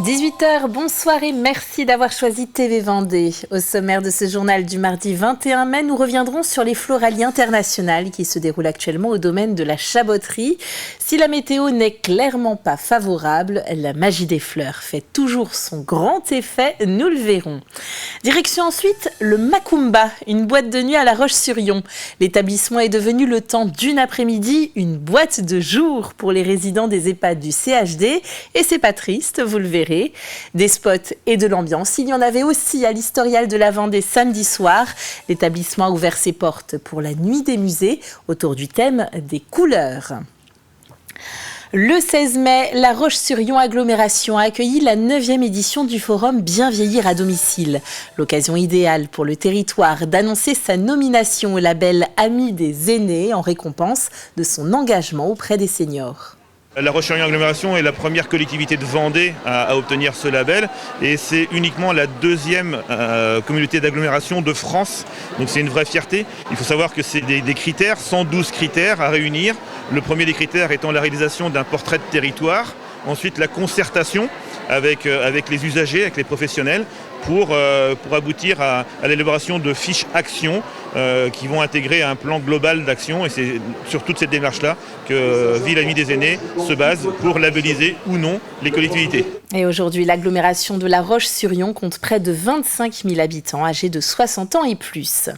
18h, bonsoir et merci d'avoir choisi TV Vendée. Au sommaire de ce journal du mardi 21 mai, nous reviendrons sur les Floralies internationales qui se déroulent actuellement au domaine de la Chabotterie. Si la météo n'est clairement pas favorable, la magie des fleurs fait toujours son grand effet, nous le verrons. Direction ensuite le Macumba, une boîte de nuit à La Roche-sur-Yon. L'établissement est devenu le temps d'une après-midi une boîte de jour pour les résidents des EHPAD du CHD et c'est pas triste, vous le verrez. Des spots et de l'ambiance. Il y en avait aussi à l'Historial de la Vendée samedi soir. L'établissement a ouvert ses portes pour la nuit des musées autour du thème des couleurs. Le 16 mai, La Roche-sur-Yon Agglomération a accueilli la 9e édition du forum Bien vieillir à domicile. L'occasion idéale pour le territoire d'annoncer sa nomination au label Amis des aînés en récompense de son engagement auprès des seniors. La Roche-sur-Yon Agglomération est la première collectivité de Vendée à obtenir ce label et c'est uniquement la deuxième communauté d'agglomération de France. Donc c'est une vraie fierté. Il faut savoir que c'est des critères, 112 critères à réunir. Le premier des critères étant la réalisation d'un portrait de territoire. Ensuite la concertation avec les usagers, avec les professionnels pour aboutir à l'élaboration de fiches actions qui vont intégrer un plan global d'action. Et c'est sur toute cette démarche-là que Ville Amis des aînés se base pour labelliser ou non les collectivités. Et aujourd'hui, l'agglomération de La Roche-sur-Yon compte près de 25 000 habitants âgés de 60 ans et plus.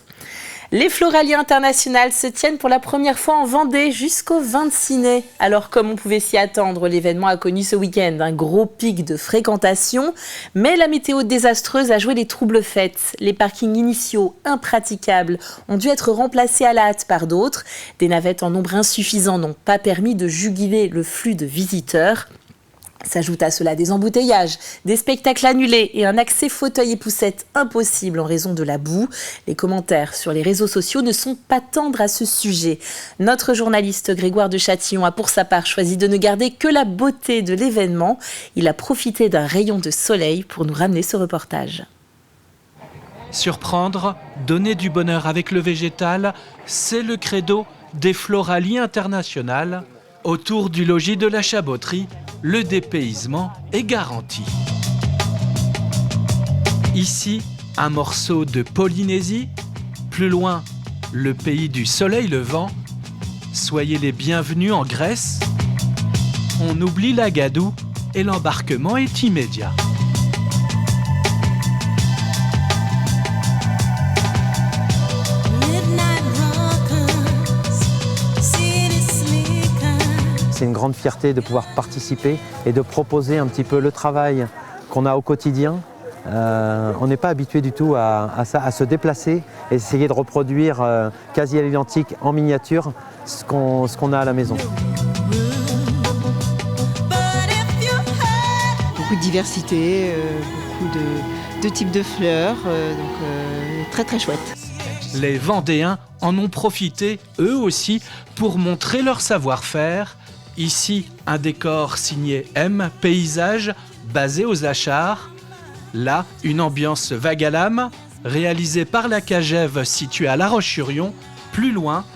Les Floralies internationales se tiennent pour la première fois en Vendée jusqu'au 26 mai. Alors comme on pouvait s'y attendre, l'événement a connu ce week-end un gros pic de fréquentation. Mais la météo désastreuse a joué les troubles faits. Les parkings initiaux impraticables ont dû être remplacés à la hâte par d'autres. Des navettes en nombre insuffisant n'ont pas permis de juguler le flux de visiteurs. S'ajoute à cela des embouteillages, des spectacles annulés et un accès fauteuil et poussette impossible en raison de la boue. Les commentaires sur les réseaux sociaux ne sont pas tendres à ce sujet. Notre journaliste Grégoire de Châtillon a pour sa part choisi de ne garder que la beauté de l'événement. Il a profité d'un rayon de soleil pour nous ramener ce reportage. Surprendre, donner du bonheur avec le végétal, c'est le credo des Floralies internationales. Autour du logis de la Chabotterie, le dépaysement est garanti. Ici, un morceau de Polynésie. Plus loin, le pays du soleil levant. Soyez les bienvenus en Grèce. On oublie la gadoue et l'embarquement est immédiat. C'est une grande fierté de pouvoir participer et de proposer un petit peu le travail qu'on a au quotidien. On n'est pas habitué du tout à ça, à se déplacer et essayer de reproduire quasi à l'identique en miniature ce qu'on a à la maison. Beaucoup de diversité, beaucoup de types de fleurs, donc très très chouette. Les Vendéens en ont profité, eux aussi, pour montrer leur savoir-faire. Ici, un décor signé M Paysage, basé aux Achards. Là, une ambiance vague à l'âme, réalisée par la Cagève située à La Roche-sur-Yon. Plus loin,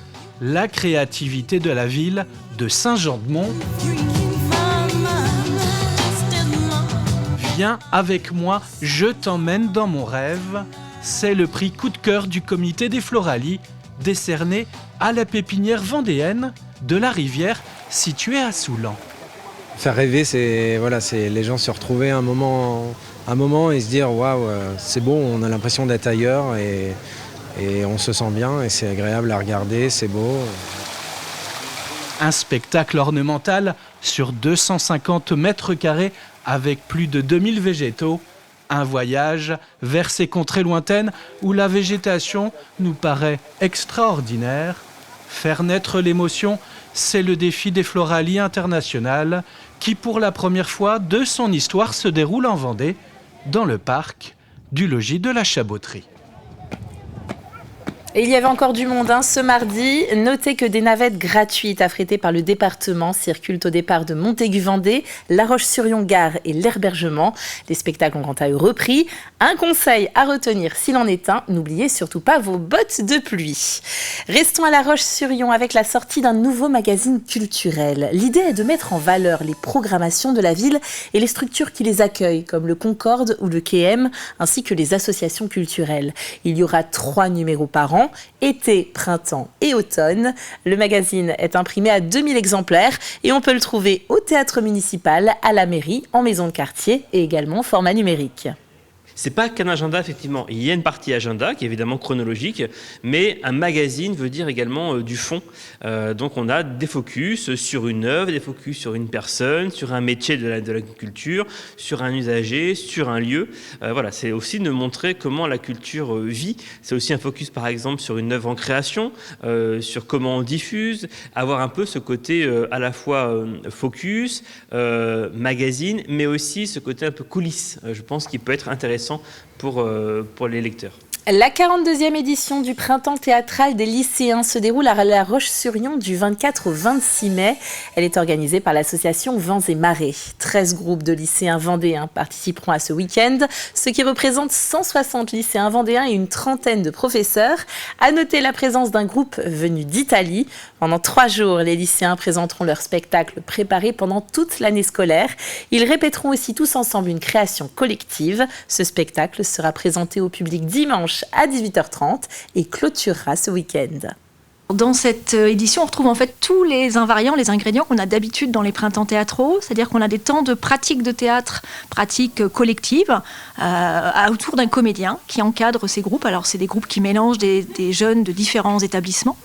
la créativité de la ville de Saint-Jean-de-Mont. Viens avec moi, je t'emmène dans mon rêve. C'est le prix coup de cœur du comité des Floralies, décerné à la pépinière vendéenne de la Rivière, située à Soulan. Faire rêver, c'est les gens se retrouver un moment et se dire waouh, c'est beau, on a l'impression d'être ailleurs et on se sent bien et c'est agréable à regarder, c'est beau. Un spectacle ornemental sur 250 mètres carrés avec plus de 2000 végétaux. Un voyage vers ces contrées lointaines où la végétation nous paraît extraordinaire. Faire naître l'émotion, c'est le défi des Floralies internationales qui, pour la première fois de son histoire, se déroule en Vendée, dans le parc du logis de la Chabotterie. Et il y avait encore du monde ce mardi. Notez que des navettes gratuites affrétées par le département circulent au départ de Montaigu-Vendée, La Roche-sur-Yon-Gare et l'Herbergement. Les spectacles ont quant à eux repris. Un conseil à retenir s'il en est un, n'oubliez surtout pas vos bottes de pluie. Restons à La Roche-sur-Yon avec la sortie d'un nouveau magazine culturel. L'idée est de mettre en valeur les programmations de la ville et les structures qui les accueillent, comme le Concorde ou le KM, ainsi que les associations culturelles. Il y aura 3 numéros par an, été, printemps et automne. Le magazine est imprimé à 2000 exemplaires et on peut le trouver au théâtre municipal, à la mairie, en maison de quartier et également en format numérique. C'est pas qu'un agenda, effectivement. Il y a une partie agenda qui est évidemment chronologique, mais un magazine veut dire également du fond. Donc on a des focus sur une œuvre, des focus sur une personne, sur un métier de la culture, sur un usager, sur un lieu. Voilà, c'est aussi de montrer comment la culture vit. C'est aussi un focus par exemple sur une œuvre en création, sur comment on diffuse, avoir un peu ce côté à la fois focus, magazine, mais aussi ce côté un peu coulisses. Je pense qu'il peut être intéressant pour les lecteurs. La 42e édition du Printemps théâtral des lycéens se déroule à La Roche-sur-Yon du 24 au 26 mai. Elle est organisée par l'association Vents et Marées. 13 groupes de lycéens vendéens participeront à ce week-end, ce qui représente 160 lycéens vendéens et une trentaine de professeurs. À noter la présence d'un groupe venu d'Italie. Pendant 3 jours, les lycéens présenteront leur spectacle préparé pendant toute l'année scolaire. Ils répéteront aussi tous ensemble une création collective. Ce spectacle sera présenté au public dimanche à 18h30 et clôturera ce week-end. Dans cette édition, on retrouve en fait tous les invariants, les ingrédients qu'on a d'habitude dans les printemps théâtraux, c'est-à-dire qu'on a des temps de pratique de théâtre, pratique collective, autour d'un comédien qui encadre ces groupes. Alors c'est des groupes qui mélangent des jeunes de différents établissements.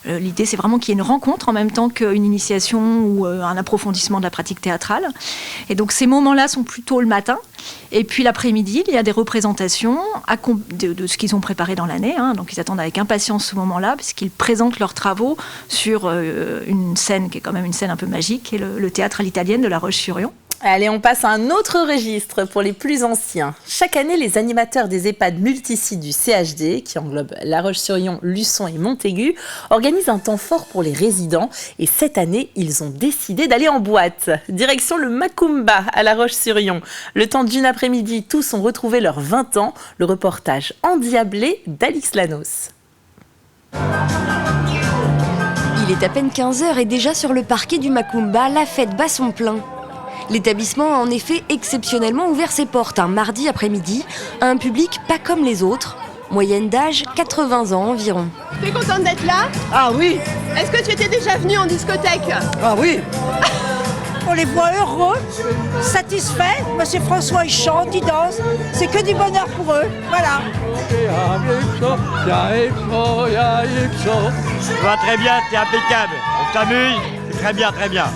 L'idée c'est vraiment qu'il y ait une rencontre en même temps qu'une initiation ou un approfondissement de la pratique théâtrale. Et donc ces moments-là sont plutôt le matin. Et puis l'après-midi, il y a des représentations de ce qu'ils ont préparé dans l'année. Donc ils attendent avec impatience ce moment-là, puisqu'ils présentent leurs travaux sur une scène qui est quand même une scène un peu magique, qui est le théâtre à l'italienne de La Roche-sur-Yon. Allez, on passe à un autre registre pour les plus anciens. Chaque année, les animateurs des EHPAD multisites du CHD, qui englobent La Roche-sur-Yon, Luçon et Montaigu, organisent un temps fort pour les résidents. Et cette année, ils ont décidé d'aller en boîte. Direction le Macumba à La Roche-sur-Yon. Le temps d'une après-midi, tous ont retrouvé leurs 20 ans. Le reportage endiablé d'Alix Lanos. Il est à peine 15h et déjà sur le parquet du Macumba, la fête bat son plein. L'établissement a en effet exceptionnellement ouvert ses portes un mardi après-midi à un public pas comme les autres. Moyenne d'âge, 80 ans environ. Tu es contente d'être là? Ah oui. Est-ce que tu étais déjà venue en discothèque? Ah oui. On les voit heureux, satisfaits. Monsieur François, il chante, il danse. C'est que du bonheur pour eux. Voilà. Ça va très bien, t'es impeccable. On t'amuse, c'est très bien, très bien.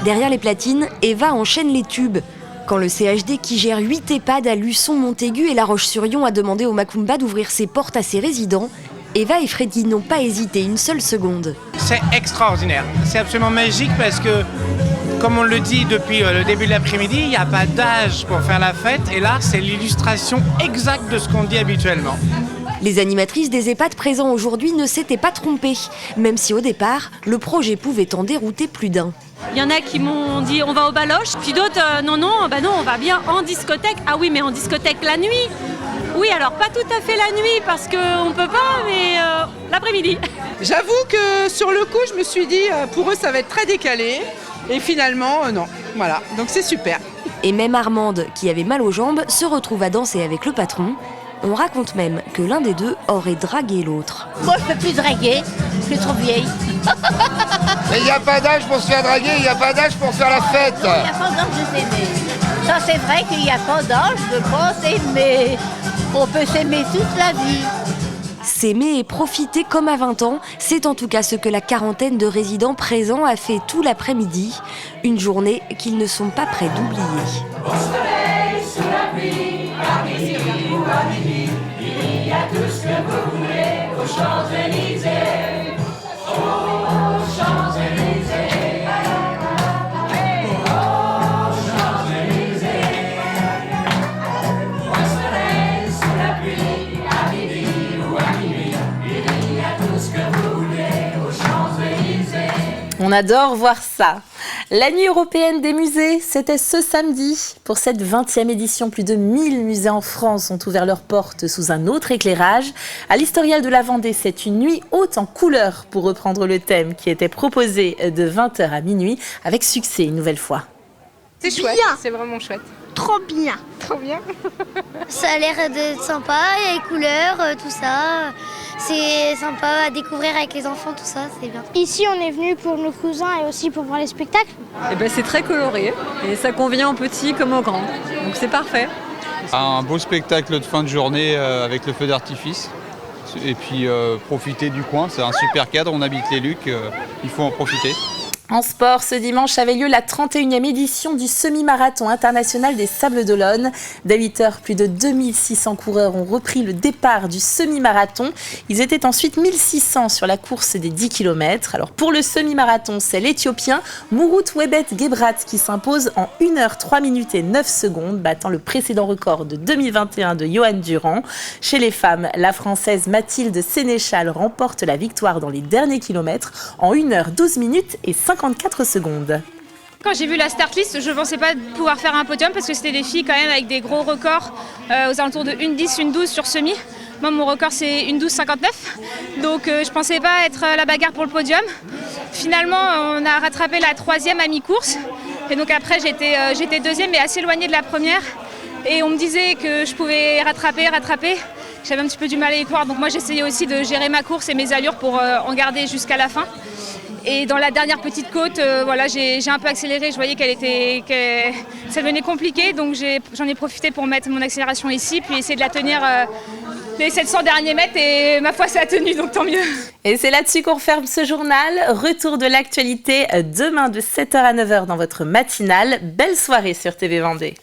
Derrière les platines, Eva enchaîne les tubes. Quand le CHD qui gère 8 EHPAD à Luçon, Montaigu et La Roche-sur-Yon a demandé au Macumba d'ouvrir ses portes à ses résidents, Eva et Freddy n'ont pas hésité une seule seconde. C'est extraordinaire, c'est absolument magique parce que, comme on le dit depuis le début de l'après-midi, il n'y a pas d'âge pour faire la fête et là c'est l'illustration exacte de ce qu'on dit habituellement. Les animatrices des EHPAD présents aujourd'hui ne s'étaient pas trompées, même si au départ, le projet pouvait en dérouter plus d'un. Il y en a qui m'ont dit on va au baloche, puis d'autres non, on va bien en discothèque. Ah oui, mais en discothèque la nuit. Oui, alors pas tout à fait la nuit parce qu'on peut pas, mais l'après-midi. J'avoue que sur le coup, je me suis dit pour eux ça va être très décalé et finalement non. Voilà, donc c'est super. Et même Armande, qui avait mal aux jambes, se retrouve à danser avec le patron. On raconte même que l'un des deux aurait dragué l'autre. Moi, je peux plus draguer, je suis trop vieille. Mais il n'y a pas d'âge pour se faire draguer, il n'y a pas d'âge pour faire la fête. Il n'y a pas d'âge de s'aimer. Ça, c'est vrai qu'il n'y a pas d'âge de pas s'aimer. On peut s'aimer toute la vie. S'aimer et profiter comme à 20 ans, c'est en tout cas ce que la quarantaine de résidents présents a fait tout l'après-midi. Une journée qu'ils ne sont pas prêts d'oublier. Il y a tout ce que vous voulez aux Champs-Élysées. Aux Champs-Élysées. Aux Champs-Élysées. Au soleil, sous la pluie, à midi ou à minuit. Il y a On adore voir ça. La nuit européenne des musées, c'était ce samedi. Pour cette 20e édition, plus de 1000 musées en France ont ouvert leurs portes sous un autre éclairage. À l'Historial de la Vendée, c'est une nuit haute en couleurs, pour reprendre le thème qui était proposé de 20h à minuit, avec succès une nouvelle fois. C'est chouette, c'est vraiment chouette. Trop bien. Trop bien. Ça a l'air d'être sympa, il y a les couleurs, tout ça. C'est sympa à découvrir avec les enfants, tout ça, c'est bien. Ici, on est venu pour nos cousins et aussi pour voir les spectacles. Et ben, c'est très coloré et ça convient aux petits comme aux grands. Donc c'est parfait. Un beau spectacle de fin de journée avec le feu d'artifice. Et puis profiter du coin, c'est un super cadre, on habite les Lucs, il faut en profiter. En sport, ce dimanche avait lieu la 31e édition du semi-marathon international des Sables d'Olonne. Dès 8h, plus de 2600 coureurs ont repris le départ du semi-marathon. Ils étaient ensuite 1600 sur la course des 10 km. Alors pour le semi-marathon, c'est l'Éthiopien Mourout Webet Gebrat qui s'impose en 1h 3 minutes et 9 secondes, battant le précédent record de 2021 de Johan Durand. Chez les femmes, la Française Mathilde Sénéchal remporte la victoire dans les derniers kilomètres en 1h 12 minutes et 54 secondes. Quand j'ai vu la start list, je ne pensais pas pouvoir faire un podium parce que c'était des filles quand même avec des gros records aux alentours de 1,10, 1,12 sur semi. Moi, mon record, c'est 1,12,59. Donc, je ne pensais pas être la bagarre pour le podium. Finalement, on a rattrapé la 3e à mi-course. Et donc après, j'étais 2e mais assez éloignée de la première. Et on me disait que je pouvais rattraper. J'avais un petit peu du mal à y croire. Donc moi, j'essayais aussi de gérer ma course et mes allures pour en garder jusqu'à la fin. Et dans la dernière petite côte, j'ai un peu accéléré. Je voyais que ça devenait compliqué. Donc j'en ai profité pour mettre mon accélération ici, puis essayer de la tenir les 700 derniers mètres. Et ma foi, ça a tenu, donc tant mieux. Et c'est là-dessus qu'on referme ce journal. Retour de l'actualité demain de 7h à 9h dans votre matinale. Belle soirée sur TV Vendée.